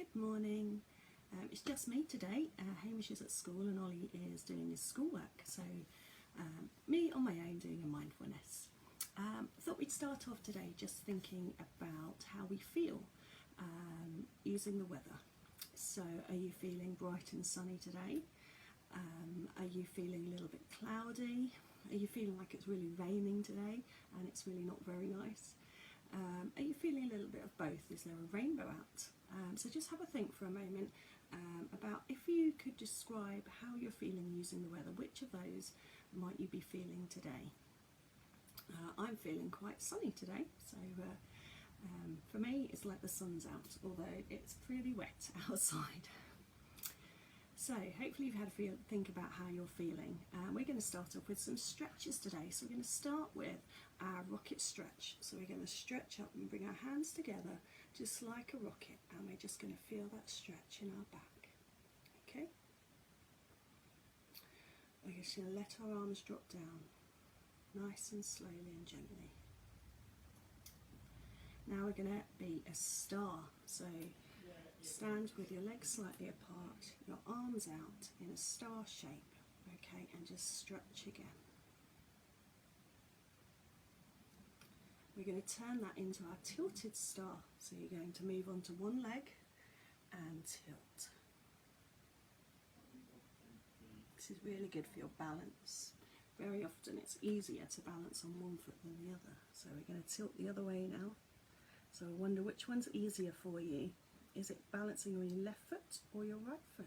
Good morning. It's just me today. Hamish is at school and Ollie is doing his schoolwork, so me on my own doing a mindfulness. Thought we'd start off today just thinking about how we feel using the weather. So are you feeling bright and sunny today? Are you feeling a little bit cloudy? Are you feeling like it's really raining today and it's really not very nice? Are you feeling a little bit of both? Is there a rainbow out? So just have a think for a moment about if you could describe how you're feeling using the weather. Which of those might you be feeling today? I'm feeling quite sunny today, so for me it's like the sun's out, although it's pretty wet outside. So hopefully you've had a think about how you're feeling. We're going to start off with some stretches today. So we're going to start with our rocket stretch. So we're going to stretch up and bring our hands together just like a rocket, and we're just going to feel that stretch in our back. Okay? We're just going to let our arms drop down nice and slowly and gently. Now we're going to be a star. So stand with your legs slightly apart, your arms out in a star shape, okay, and just stretch again. We're going to turn that into our tilted star, so you're going to move onto one leg and tilt. This is really good for your balance. Very often it's easier to balance on one foot than the other, so we're going to tilt the other way now. So I wonder which one's easier for you. Is it balancing on your left foot or your right foot?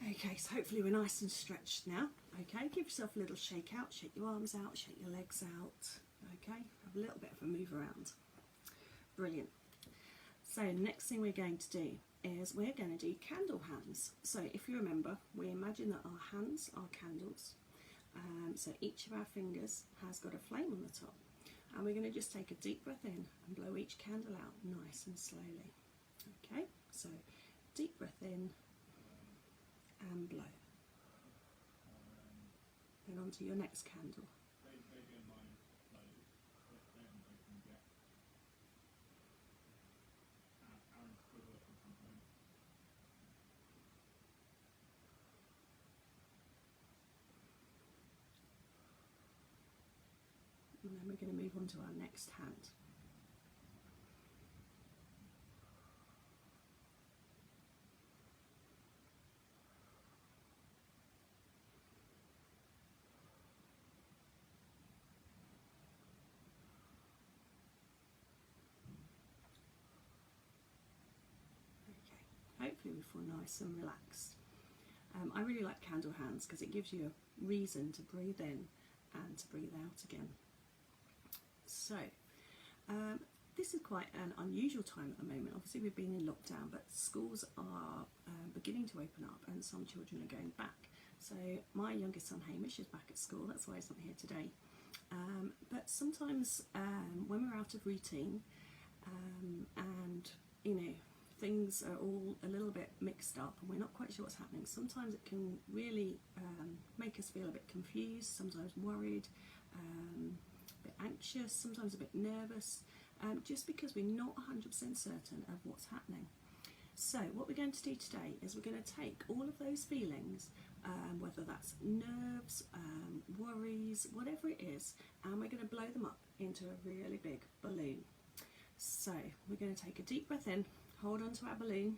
Okay, so hopefully we're nice and stretched now. Okay, give yourself a little shake out, shake your arms out, shake your legs out. Okay, have a little bit of a move around. Brilliant. So next thing we're going to do is we're going to do candle hands. So if you remember, we imagine that our hands are candles. So each of our fingers has got a flame on the top. And we're going to just take a deep breath in and blow each candle out nice and slowly. Okay, so deep breath in and blow. Then on to your next candle. And then we're going to move on to our next hand. Okay, hopefully we feel nice and relaxed. I really like candle hands because it gives you a reason to breathe in and to breathe out again. So, this is quite an unusual time at the moment. Obviously we've been in lockdown, but schools are beginning to open up and some children are going back. So my youngest son Hamish is back at school, that's why he's not here today. But sometimes when we're out of routine and you know, things are all a little bit mixed up and we're not quite sure what's happening, sometimes it can really make us feel a bit confused, sometimes worried, a bit anxious, sometimes a bit nervous, just because we're not 100% certain of what's happening. So what we're going to do today is we're going to take all of those feelings, whether that's nerves, worries, whatever it is, and we're going to blow them up into a really big balloon. So we're going to take a deep breath in, hold on to our balloon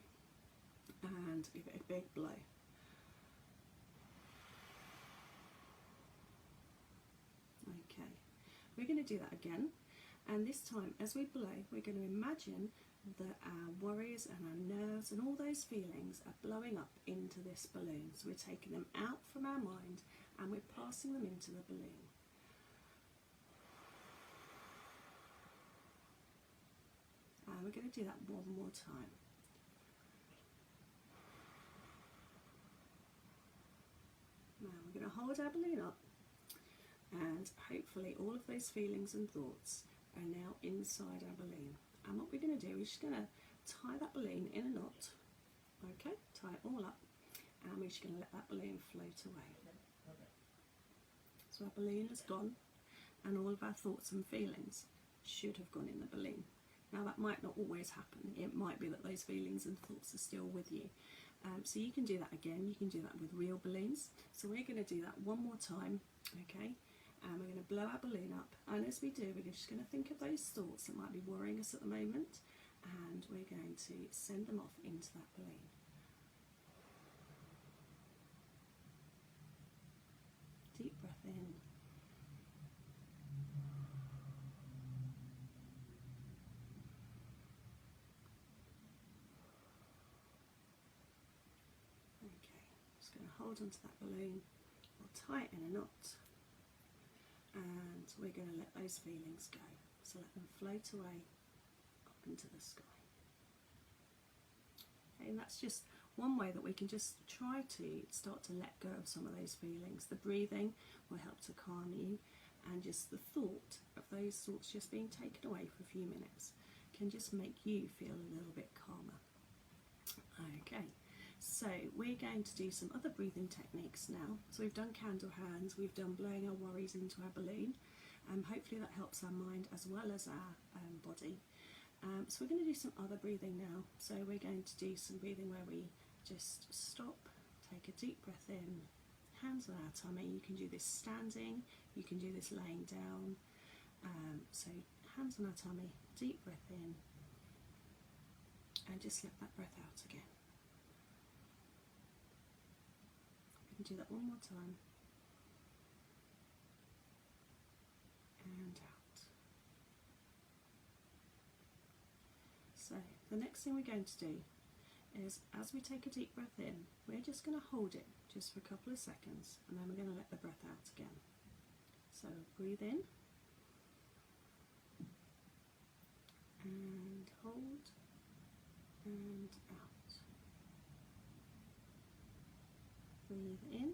and give it a big blow. Okay, we're going to do that again, and this time as we blow we're going to imagine that our worries and our nerves and all those feelings are blowing up into this balloon. So we're taking them out from our mind and we're passing them into the balloon. And we're going to do that one more time. Now we're going to hold our balloon up, and hopefully all of those feelings and thoughts are now inside our balloon. And what we're going to do is just going to tie that balloon in a knot, okay, tie it all up, and we're just going to let that balloon float away. So our balloon has gone, and all of our thoughts and feelings should have gone in the balloon. Now that might not always happen. It might be that those feelings and thoughts are still with you. So you can do that again. You can do that with real balloons. So we're going to do that one more time, okay? And we're going to blow our balloon up. And as we do, we're just going to think of those thoughts that might be worrying us at the moment. And we're going to send them off into that balloon. Deep breath in. Just going to hold onto that balloon, we'll tie it in a knot, and we're going to let those feelings go. So let them float away up into the sky. Okay, and that's just one way that we can just try to start to let go of some of those feelings. The breathing will help to calm you, and just the thought of those thoughts just being taken away for a few minutes can just make you feel a little bit calmer. Okay. So we're going to do some other breathing techniques now. So we've done candle hands, we've done blowing our worries into our balloon. Hopefully that helps our mind as well as our body. So we're going to do some other breathing now. So we're going to do some breathing where we just stop, take a deep breath in, hands on our tummy. You can do this standing, you can do this laying down. So hands on our tummy, deep breath in, and just let that breath out again. Do that one more time, and out. So the next thing we're going to do is, as we take a deep breath in, we're just going to hold it just for a couple of seconds, and then we're going to let the breath out again. So breathe in, and hold, and out. Breathe in,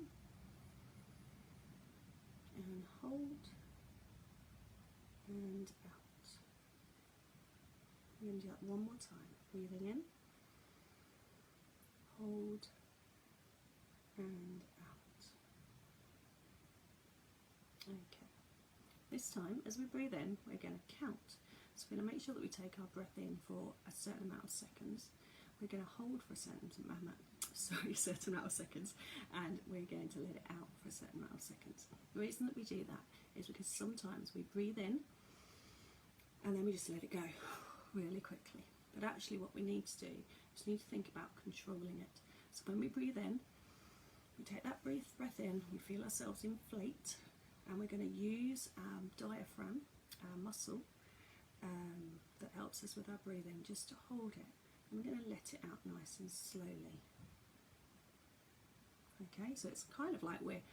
and hold, and out. We're going to do that one more time. Breathing in, hold, and out. Okay. This time, as we breathe in, we're going to count. So we're going to make sure that we take our breath in for a certain amount of seconds. We're going to hold for a certain amount of seconds, and we're going to let it out for a certain amount of seconds. The reason that we do that is because sometimes we breathe in and then we just let it go really quickly. But actually what we need to do is we need to think about controlling it. So when we breathe in, we take that breath in, we feel ourselves inflate, and we're going to use our diaphragm, our muscle, that helps us with our breathing, just to hold it. And we're going to let it out nice and slowly. Okay, so it's kind of like we're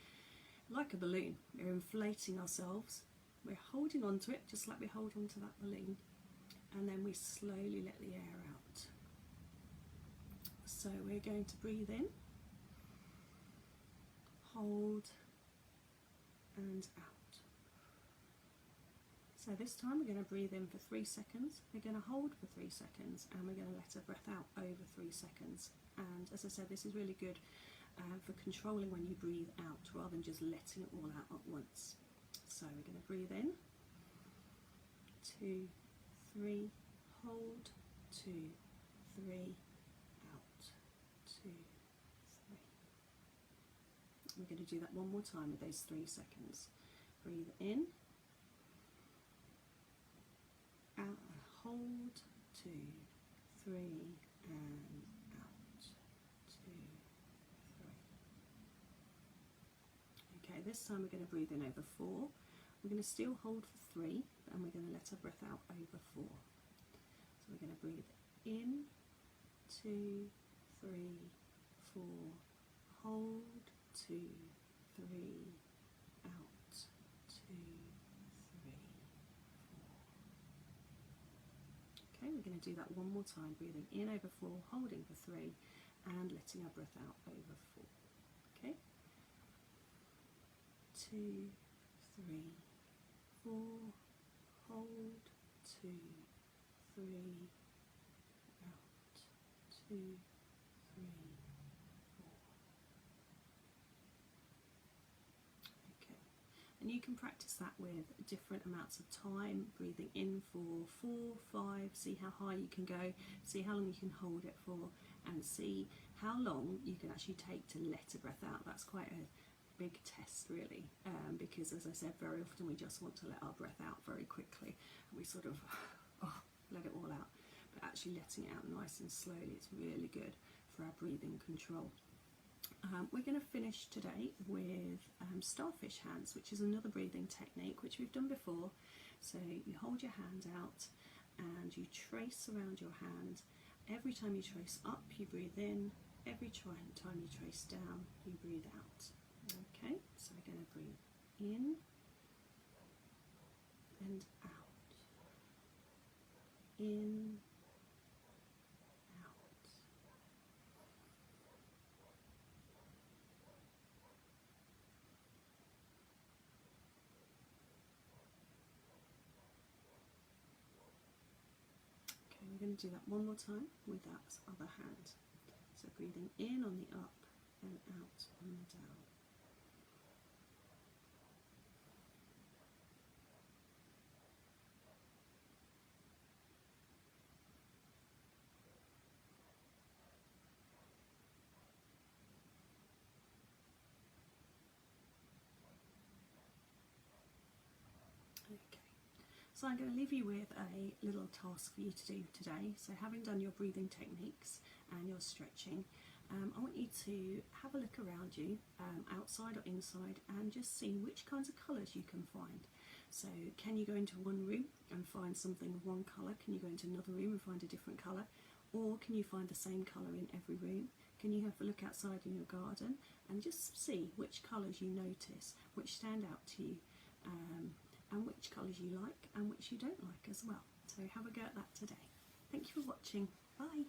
like a balloon. We're inflating ourselves. We're holding on to it just like we hold on to that balloon, and then we slowly let the air out. So we're going to breathe in, hold, and out. So this time we're going to breathe in for 3 seconds, we're going to hold for 3 seconds, and we're going to let our breath out over 3 seconds. And as I said, this is really good for controlling when you breathe out rather than just letting it all out at once. So we're going to breathe in, 2, 3, hold, 2, 3, out, 2, 3. We're going to do that one more time with those 3 seconds. Breathe in, out, hold, 2, 3, and out, 2, 3. Okay, this time we're going to breathe in over 4. We're going to still hold for 3, and we're going to let our breath out over 4. So we're going to breathe in, 2, 3, 4, hold, 2, 3, out, 2, 3, 4. Okay, we're going to do that one more time, breathing in over 4, holding for 3, and letting our breath out over 4. Okay, 2, 3, 4, hold, 2, 3, out, 2, 3, 4. Okay, and you can practice that with different amounts of time, breathing in for 4, 5, see how high you can go, see how long you can hold it for, and see how long you can actually take to let a breath out. That's quite a big test really, because as I said, very often we just want to let our breath out very quickly and we sort of let it all out, but actually letting it out nice and slowly, it's really good for our breathing control. We're going to finish today with starfish hands, which is another breathing technique which we've done before. So you hold your hand out and you trace around your hand. Every time you trace up, you breathe in. Every time you trace down, you breathe out. Okay, so we're going to breathe in and out, in, out. Okay, we're going to do that one more time with that other hand. So breathing in on the up and out on the down. Okay, so I'm going to leave you with a little task for you to do today. So having done your breathing techniques and your stretching, I want you to have a look around you, outside or inside, and just see which kinds of colours you can find. So can you go into one room and find something of one colour? Can you go into another room and find a different colour? Or can you find the same colour in every room? Can you have a look outside in your garden and just see which colours you notice, which stand out to you, and which colours you like and which you don't like as well. So have a go at that today. Thank you for watching. Bye.